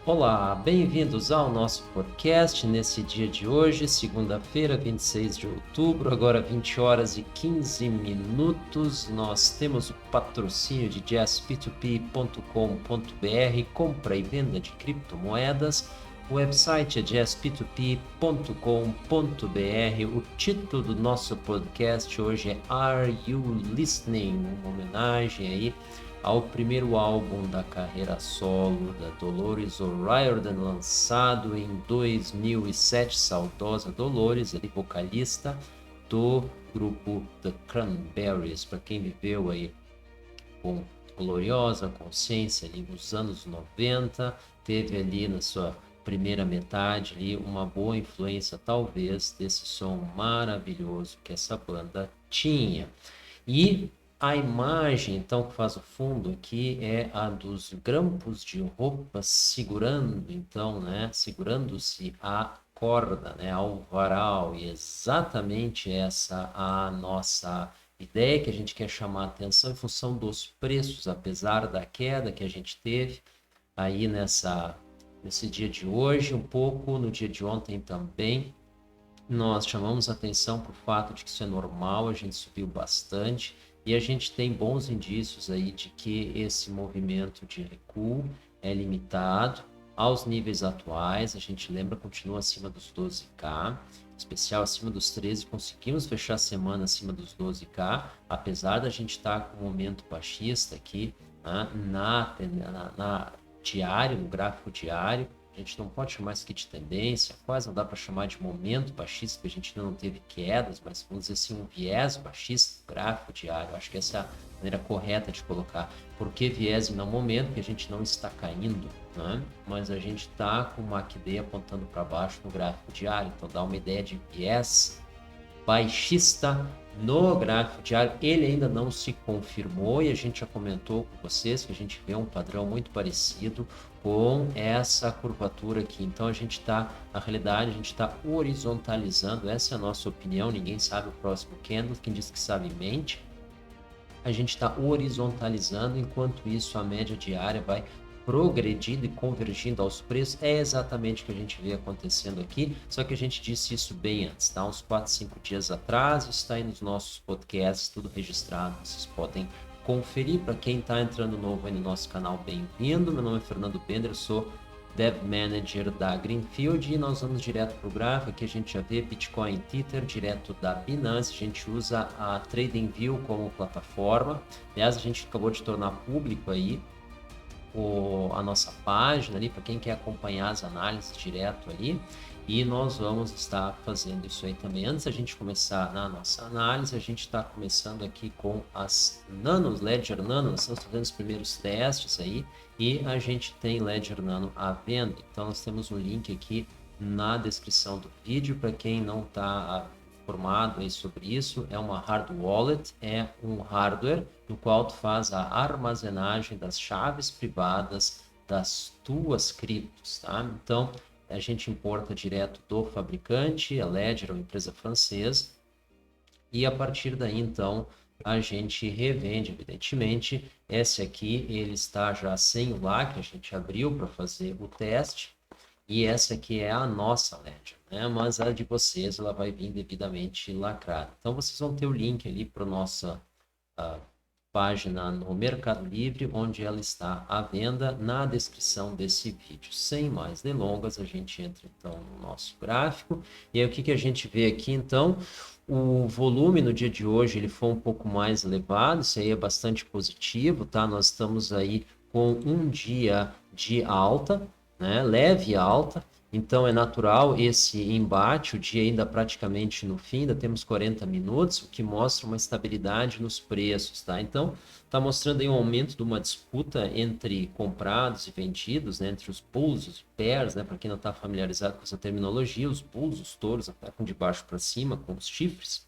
Olá, bem-vindos ao nosso podcast nesse dia de hoje, segunda-feira, 26 de outubro, agora 20 horas e 15 minutos. Nós temos o patrocínio de jazzp2p.com.br, compra e venda de criptomoedas. O website é jazzp2p.com.br. O título do nosso podcast hoje é Are You Listening? Uma homenagem aí ao primeiro álbum da carreira solo da Dolores O'Riordan, lançado em 2007, saudosa Dolores, ele vocalista do grupo The Cranberries, para quem viveu aí com gloriosa consciência ali nos anos 90, teve ali na sua primeira metade ali uma boa influência talvez desse som maravilhoso que essa banda tinha. E a imagem, então, que faz o fundo aqui é a dos grampos de roupa segurando, então, né, segurando-se a corda, né, ao varal, e exatamente essa a nossa ideia que a gente quer chamar a atenção em função dos preços, apesar da queda que a gente teve aí nesse dia de hoje, um pouco no dia de ontem também. Nós chamamos atenção para o fato de que isso é normal, a gente subiu bastante e a gente tem bons indícios aí de que esse movimento de recuo é limitado aos níveis atuais. A gente lembra, continua acima dos 12K, em especial acima dos 13, conseguimos fechar a semana acima dos 12K, apesar da gente estar com um momento baixista aqui, né, na diário, no gráfico diário. A gente não pode chamar isso aqui de tendência, quase não dá para chamar de momento baixista, porque a gente ainda não teve quedas, mas vamos dizer assim, um viés baixista, gráfico diário. Acho que essa é a maneira correta de colocar. Por que viés e não momento? Porque a gente não está caindo, né? Mas a gente está com uma QD apontando para baixo no gráfico diário, então dá uma ideia de viés baixista no gráfico diário. Ele ainda não se confirmou e a gente já comentou com vocês que a gente vê um padrão muito parecido com essa curvatura aqui. Então a gente está, na realidade, a gente está horizontalizando, essa é a nossa opinião, ninguém sabe o próximo candle, quem diz que sabe mente. A gente está horizontalizando, enquanto isso a média diária vai progredindo e convergindo aos preços. É exatamente o que a gente vê acontecendo aqui, só que a gente disse isso bem antes, tá? Uns 4, 5 dias atrás, isso está aí nos nossos podcasts, tudo registrado, vocês podem conferir. Para quem está entrando novo aí no nosso canal, bem-vindo. Meu nome é Fernando Bender, eu sou Dev Manager da Greenfield e nós vamos direto para o gráfico. Aqui a gente já vê Bitcoin Tether direto da Binance. A gente usa a TradingView como plataforma. Aliás, a gente acabou de tornar público aí a nossa página ali para quem quer acompanhar as análises direto ali. E nós vamos estar fazendo isso aí também. Antes da gente começar na nossa análise, a gente está começando aqui com as Nanos, Ledger Nano. Nós estamos fazendo os primeiros testes aí e a gente tem Ledger Nano à venda. Então nós temos um link aqui na descrição do vídeo para quem não está informado aí sobre isso. É uma hard wallet, é um hardware no qual tu faz a armazenagem das chaves privadas das tuas criptos, tá? Então a gente importa direto do fabricante, a Ledger é uma empresa francesa, e a partir daí, então, a gente revende, evidentemente. Esse aqui, ele está já sem o lacre, a gente abriu para fazer o teste, e essa aqui é a nossa Ledger, né? Mas a de vocês, ela vai vir devidamente lacrada. Então, vocês vão ter o link ali para a nossa página no Mercado Livre, onde ela está à venda na descrição desse vídeo. Sem mais delongas, a gente entra então no nosso gráfico. E aí o que a gente vê aqui então? O volume no dia de hoje ele foi um pouco mais elevado, isso aí é bastante positivo, tá? Nós estamos aí com um dia de alta, né? Leve alta. Então é natural esse embate, o dia ainda praticamente no fim, ainda temos 40 minutos, o que mostra uma estabilidade nos preços, tá? Então está mostrando aí um aumento de uma disputa entre comprados e vendidos, né? Entre os bulls e os bears, né? Para quem não está familiarizado com essa terminologia, os bulls, os touros, atacam de baixo para cima com os chifres,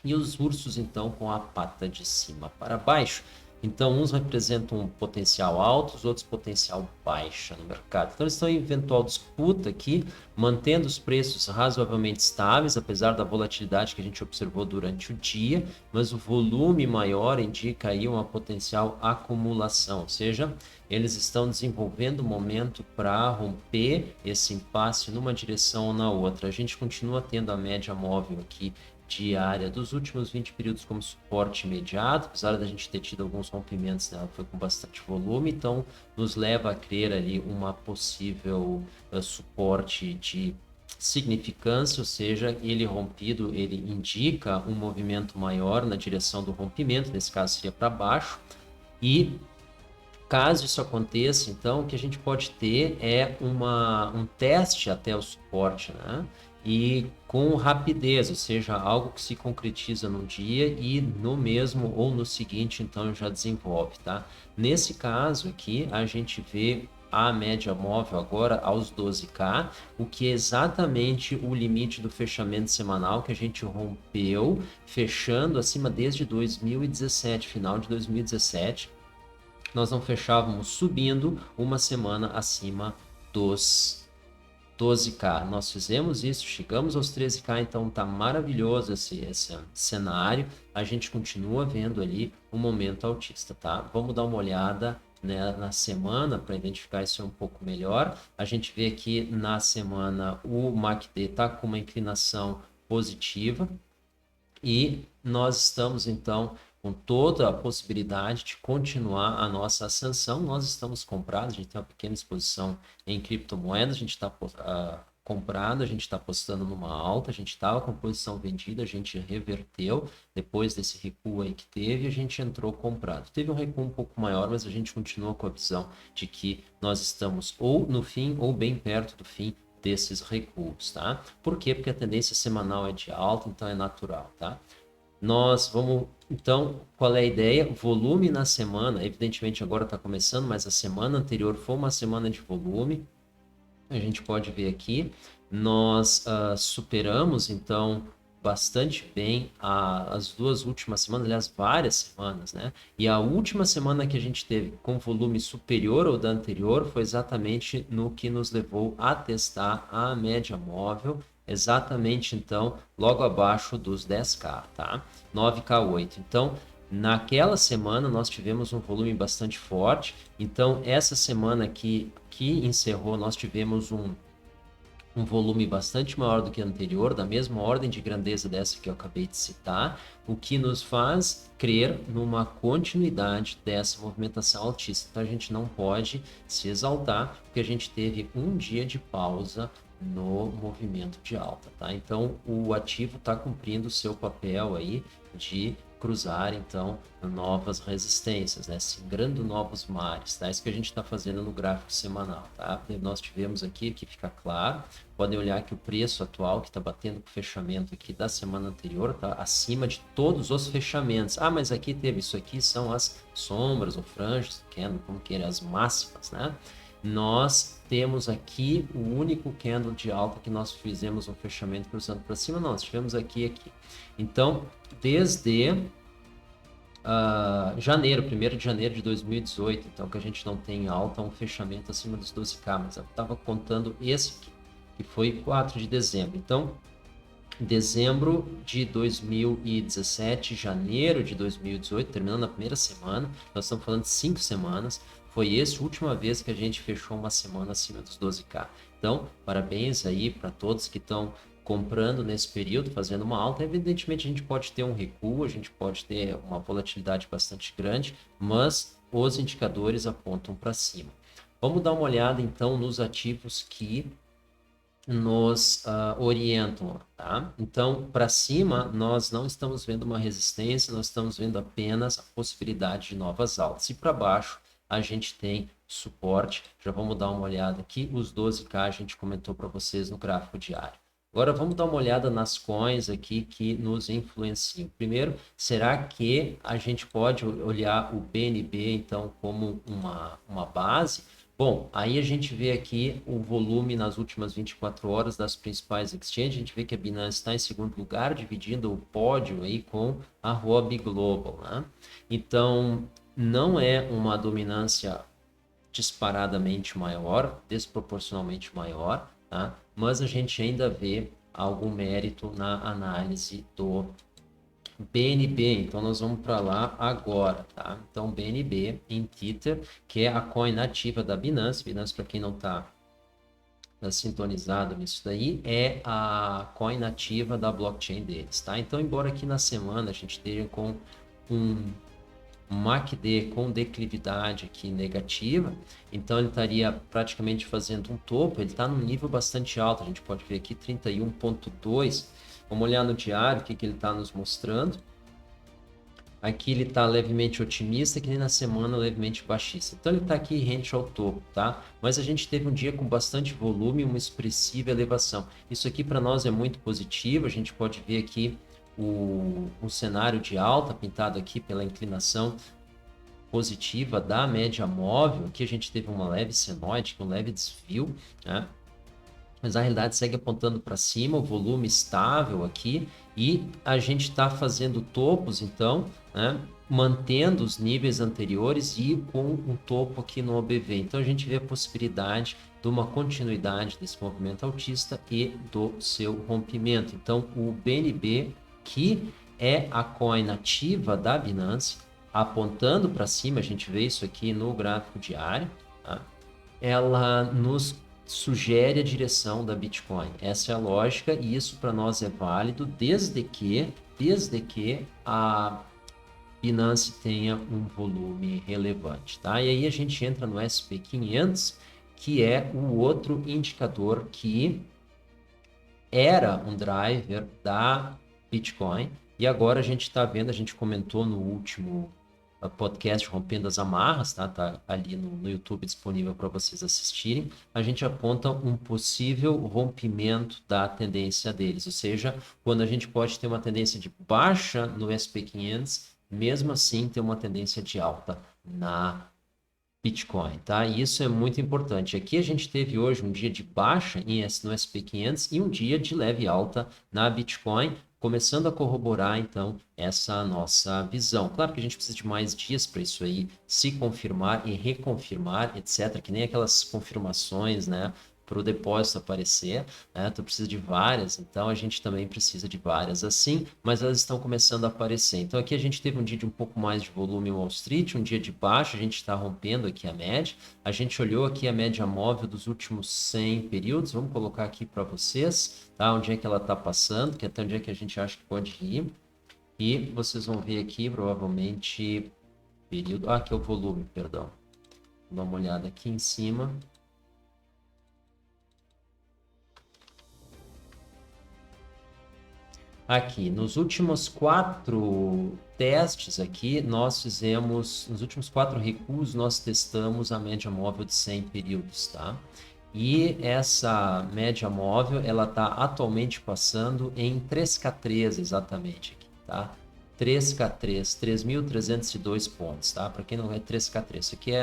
e os ursos então com a pata de cima para baixo. Então, uns representam um potencial alto, os outros potencial baixa no mercado. Então, eles estão em eventual disputa aqui, mantendo os preços razoavelmente estáveis, apesar da volatilidade que a gente observou durante o dia, mas o volume maior indica aí uma potencial acumulação, ou seja, eles estão desenvolvendo um momento para romper esse impasse numa direção ou na outra. A gente continua tendo a média móvel aqui diária dos últimos 20 períodos como suporte imediato, apesar da gente ter tido alguns rompimentos nela, foi com bastante volume, então nos leva a crer ali uma possível suporte de significância, ou seja, ele rompido, ele indica um movimento maior na direção do rompimento, nesse caso seria para baixo, e caso isso aconteça, então, o que a gente pode ter é um teste até o suporte, né? E com rapidez, ou seja, algo que se concretiza no dia e no mesmo ou no seguinte, então, já desenvolve, tá? Nesse caso aqui, a gente vê a média móvel agora aos 12K, o que é exatamente o limite do fechamento semanal que a gente rompeu, fechando acima desde 2017, final de 2017 nós não fechávamos subindo uma semana acima dos 12K. Nós fizemos isso, chegamos aos 13K, então tá maravilhoso esse cenário. A gente continua vendo ali um momento altista, tá? Vamos dar uma olhada, né, na semana para identificar isso um pouco melhor. A gente vê aqui na semana o MACD está com uma inclinação positiva e nós estamos então com toda a possibilidade de continuar a nossa ascensão. Nós estamos comprados, a gente tem uma pequena exposição em criptomoedas, a gente está comprado, a gente está apostando numa alta, a gente estava com posição vendida, a gente reverteu depois desse recuo aí que teve, a gente entrou comprado. Teve um recuo um pouco maior, mas a gente continua com a visão de que nós estamos ou no fim ou bem perto do fim desses recuos, tá? Por quê? Porque a tendência semanal é de alta, então é natural, tá? Nós vamos, então, qual é a ideia? Volume na semana, evidentemente agora está começando, mas a semana anterior foi uma semana de volume. A gente pode ver aqui, nós superamos, então, bastante bem as duas últimas semanas, aliás, várias semanas, né? E a última semana que a gente teve com volume superior ao da anterior foi exatamente no que nos levou a testar a média móvel, exatamente, então, logo abaixo dos 10K, tá? 9K8. Então, naquela semana nós tivemos um volume bastante forte, então essa semana que encerrou nós tivemos um volume bastante maior do que a anterior, da mesma ordem de grandeza dessa que eu acabei de citar, o que nos faz crer numa continuidade dessa movimentação altista. Então a gente não pode se exaltar, porque a gente teve um dia de pausa no movimento de alta, tá? Então o ativo está cumprindo o seu papel aí de cruzar então novas resistências, né? Singrando novos mares, tá? Isso que a gente está fazendo no gráfico semanal, tá? Nós tivemos aqui, que fica claro, podem olhar que o preço atual que está batendo com o fechamento aqui da semana anterior está acima de todos os fechamentos. Ah, mas aqui teve isso aqui, são as sombras ou franjas, como queira, as máximas, né? Nós temos aqui o único candle de alta que nós fizemos um fechamento cruzando para cima, nós tivemos aqui. Então, desde janeiro, 1º de janeiro de 2018, então que a gente não tem alta, um fechamento acima dos 12K, mas eu estava contando esse aqui, que foi 4 de dezembro. Então, dezembro de 2017, janeiro de 2018, terminando a primeira semana, nós estamos falando de 5 semanas, foi essa a última vez que a gente fechou uma semana acima dos 12K. Então, parabéns aí para todos que estão comprando nesse período, fazendo uma alta. Evidentemente, a gente pode ter um recuo, a gente pode ter uma volatilidade bastante grande, mas os indicadores apontam para cima. Vamos dar uma olhada, então, nos ativos que nos orientam, tá? Então, para cima, nós não estamos vendo uma resistência, nós estamos vendo apenas a possibilidade de novas altas. E para baixo, a gente tem suporte. Já vamos dar uma olhada aqui. Os 12K a gente comentou para vocês no gráfico diário. Agora vamos dar uma olhada nas coins aqui que nos influenciam. Primeiro, será que a gente pode olhar o BNB então como uma base? Bom, aí a gente vê aqui o volume nas últimas 24 horas das principais exchanges. A gente vê que a Binance está em segundo lugar, dividindo o pódio aí com a Huobi Global, né? Então, não é uma dominância disparadamente maior, desproporcionalmente maior, tá? Mas a gente ainda vê algum mérito na análise do BNB. Então nós vamos para lá agora, tá? Então BNB em Tether, que é a coin nativa da Binance. Binance, para quem não está sintonizado nisso daí, é a coin nativa da blockchain deles, tá? Então, embora aqui na semana a gente esteja com um MACD com declividade aqui negativa, então ele estaria praticamente fazendo um topo, ele está num nível bastante alto, a gente pode ver aqui 31,2. Vamos olhar no diário o que ele está nos mostrando. Aqui ele está levemente otimista, que nem na semana levemente baixista. Então ele está aqui rente ao topo, tá? Mas a gente teve um dia com bastante volume e uma expressiva elevação. Isso aqui para nós é muito positivo, a gente pode ver aqui o cenário de alta pintado aqui pela inclinação positiva da média móvel. Aqui a gente teve uma leve senoide, um leve desvio, né? Mas a realidade segue apontando para cima, o volume estável aqui, e a gente está fazendo topos, então, né, mantendo os níveis anteriores e com um topo aqui no OBV. Então a gente vê a possibilidade de uma continuidade desse movimento altista e do seu rompimento. Então o BNB, que é a coin nativa da Binance, apontando para cima, a gente vê isso aqui no gráfico diário, tá? Ela nos sugere a direção da Bitcoin. Essa é a lógica e isso para nós é válido desde que a Binance tenha um volume relevante, tá? E aí a gente entra no SP500, que é o outro indicador que era um driver da Bitcoin e agora a gente está vendo, a gente comentou no último podcast Rompendo as Amarras, tá? Tá ali no YouTube disponível para vocês assistirem. A gente aponta um possível rompimento da tendência deles, ou seja, quando a gente pode ter uma tendência de baixa no SP500, mesmo assim ter uma tendência de alta na Bitcoin, tá? E isso é muito importante. Aqui a gente teve hoje um dia de baixa no SP500 e um dia de leve alta na Bitcoin, começando a corroborar, então, essa nossa visão. Claro que a gente precisa de mais dias para isso aí se confirmar e reconfirmar, etc. Que nem aquelas confirmações, né? Para o depósito aparecer, né? Tu precisa de várias, então a gente também precisa de várias assim, mas elas estão começando a aparecer. Então aqui a gente teve um dia de um pouco mais de volume em Wall Street, um dia de baixa, a gente está rompendo aqui a média. A gente olhou aqui a média móvel dos últimos 100 períodos, vamos colocar aqui para vocês, tá? Onde é que ela está passando, que até onde é que a gente acha que pode ir. E vocês vão ver aqui, provavelmente, período... Ah, aqui é o volume, perdão. Vou dar uma olhada aqui em cima. Aqui, nos últimos 4 testes aqui, nós fizemos, nos últimos 4 recuos, nós testamos a média móvel de 100 períodos, tá? E essa média móvel, ela está atualmente passando em 3K3 exatamente aqui, tá? 3K3, 3.302 pontos, tá? Para quem não é 3K3, isso aqui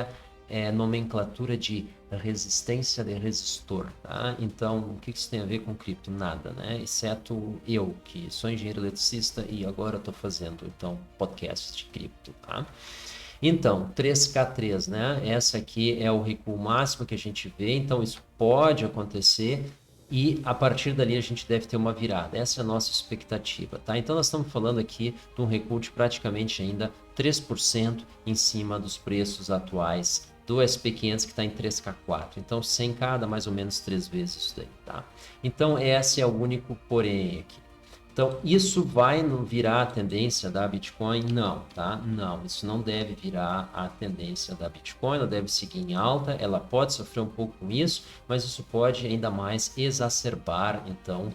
é nomenclatura de resistência de resistor, tá? Então, o que isso tem a ver com cripto? Nada, né? Exceto eu, que sou engenheiro eletricista e agora estou fazendo, então, podcasts de cripto, tá? Então, 3K3, né? Essa aqui é o recuo máximo que a gente vê, então isso pode acontecer e a partir dali a gente deve ter uma virada. Essa é a nossa expectativa, tá? Então nós estamos falando aqui de um recuo de praticamente ainda 3% em cima dos preços atuais do SP500 que está em 3K4. Então 100K dá mais ou menos 3 vezes isso daí, tá? Então esse é o único porém aqui. Então, isso vai virar a tendência da Bitcoin? Não, tá? Não, isso não deve virar a tendência da Bitcoin, ela deve seguir em alta, ela pode sofrer um pouco com isso, mas isso pode ainda mais exacerbar, então,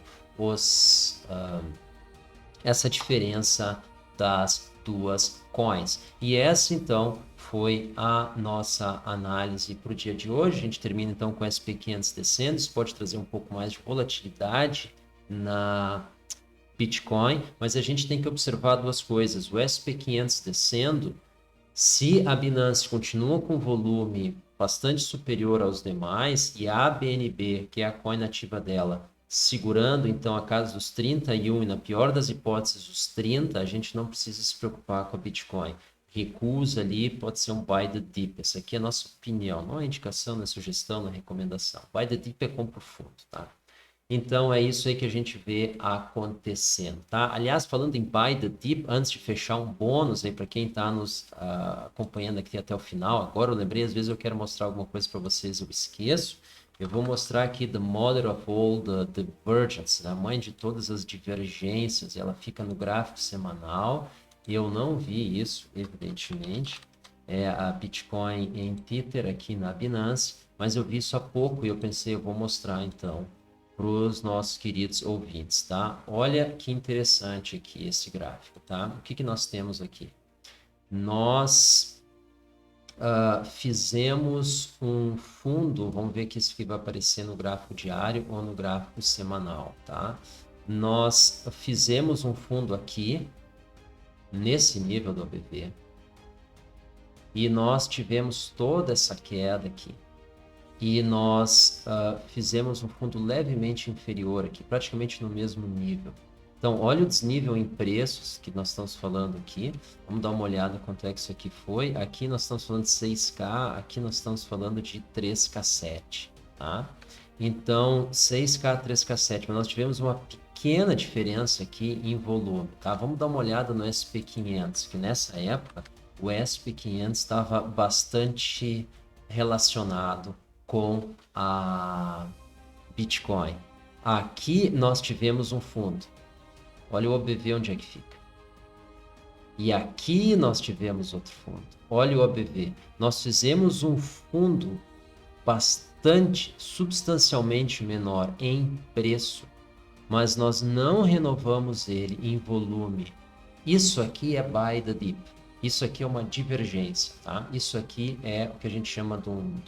essa diferença das duas coins. E essa, então, foi a nossa análise para o dia de hoje. A gente termina, então, com o SP500 descendo, isso pode trazer um pouco mais de volatilidade na Bitcoin, mas a gente tem que observar duas coisas. O SP500 descendo, se a Binance continua com volume bastante superior aos demais e a BNB, que é a coin nativa dela, segurando então a casa dos 31 e na pior das hipóteses os 30, a gente não precisa se preocupar com a Bitcoin. recusa ali, pode ser um buy the dip. Essa aqui é a nossa opinião, não é indicação, não é sugestão, não é recomendação. Buy the dip é compra fundo, tá? Então é isso aí que a gente vê acontecendo, tá? Aliás, falando em buy the dip, antes de fechar um bônus aí para quem está nos acompanhando aqui até o final, agora eu lembrei, às vezes eu quero mostrar alguma coisa para vocês, eu esqueço. Eu vou mostrar aqui the mother of all the divergence, a mãe de todas as divergências, ela fica no gráfico semanal. Eu não vi isso, evidentemente, é a Bitcoin em Tether aqui na Binance, mas eu vi isso há pouco e eu pensei, eu vou mostrar então para os nossos queridos ouvintes, tá? Olha que interessante aqui esse gráfico, tá? O que nós temos aqui? Nós fizemos um fundo, vamos ver que isso aqui vai aparecer no gráfico diário ou no gráfico semanal, tá? Nós fizemos um fundo aqui, nesse nível do OBV, e nós tivemos toda essa queda aqui. E nós fizemos um fundo levemente inferior aqui, praticamente no mesmo nível. Então, olha o desnível em preços que nós estamos falando aqui. Vamos dar uma olhada quanto é que isso aqui foi. Aqui nós estamos falando de 6K, aqui nós estamos falando de 3K7, tá? Então, 6K, 3K7, mas nós tivemos uma pequena diferença aqui em volume, tá? Vamos dar uma olhada no SP500, que nessa época o SP500 estava bastante relacionado com a Bitcoin. Aqui nós tivemos um fundo. Olha o OBV onde é que fica. E aqui nós tivemos outro fundo. Olha o OBV. Nós fizemos um fundo bastante, substancialmente menor em preço, mas nós não renovamos ele em volume. Isso aqui é buy the dip. Isso aqui é uma divergência, tá? Isso aqui é o que a gente chama de um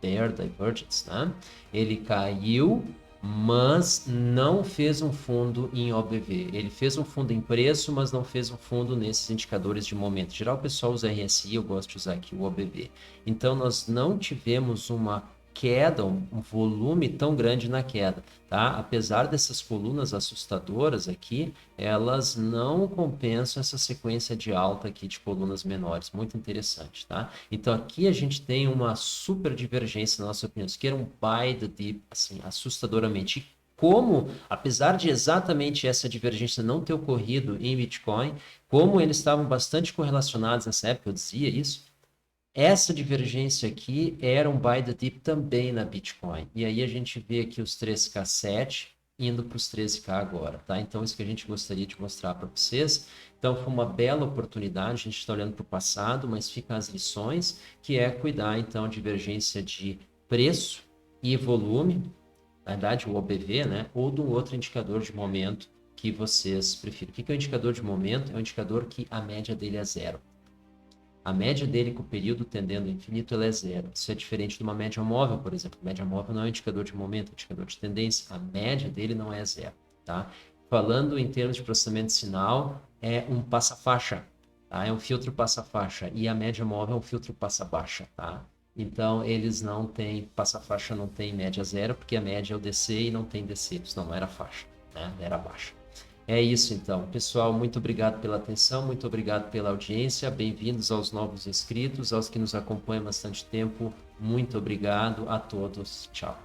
bear divergence, né? Ele caiu, mas não fez um fundo em OBV. Ele fez um fundo em preço, mas não fez um fundo nesses indicadores de momento. Em geral, o pessoal usa RSI, eu gosto de usar aqui o OBV. Então, nós não tivemos uma queda, um volume tão grande na queda, tá? Apesar dessas colunas assustadoras aqui, elas não compensam essa sequência de alta aqui de colunas menores, muito interessante, tá? Então aqui a gente tem uma super divergência, na nossa opinião, isso aqui era um buy the dip, assim, assustadoramente. E como, apesar de exatamente essa divergência não ter ocorrido em Bitcoin, como eles estavam bastante correlacionados nessa época, eu dizia isso, essa divergência aqui era um buy the dip também na Bitcoin. E aí a gente vê aqui os 3K7 indo para os 13K agora, tá? Então isso que a gente gostaria de mostrar para vocês. Então foi uma bela oportunidade, a gente está olhando para o passado, mas ficam as lições, que é cuidar então divergência de preço e volume, na verdade o OBV, né? Ou de um outro indicador de momento que vocês preferem. O que é o indicador de momento? É um indicador que a média dele é zero. A média dele com o período tendendo ao infinito ela é zero. Isso é diferente de uma média móvel, por exemplo. A média móvel não é um indicador de momento, é um indicador de tendência. A média dele não é zero, tá? Falando em termos de processamento de sinal, é um passa-faixa, tá? É um filtro passa-faixa. E a média móvel é um filtro passa-baixa, tá? Então, eles não têm, passa-faixa não tem média zero, porque a média é o DC e não tem DC. Isso não era faixa, né? Era baixa. É isso então, pessoal, muito obrigado pela atenção, muito obrigado pela audiência, bem-vindos aos novos inscritos, aos que nos acompanham há bastante tempo, muito obrigado a todos, tchau.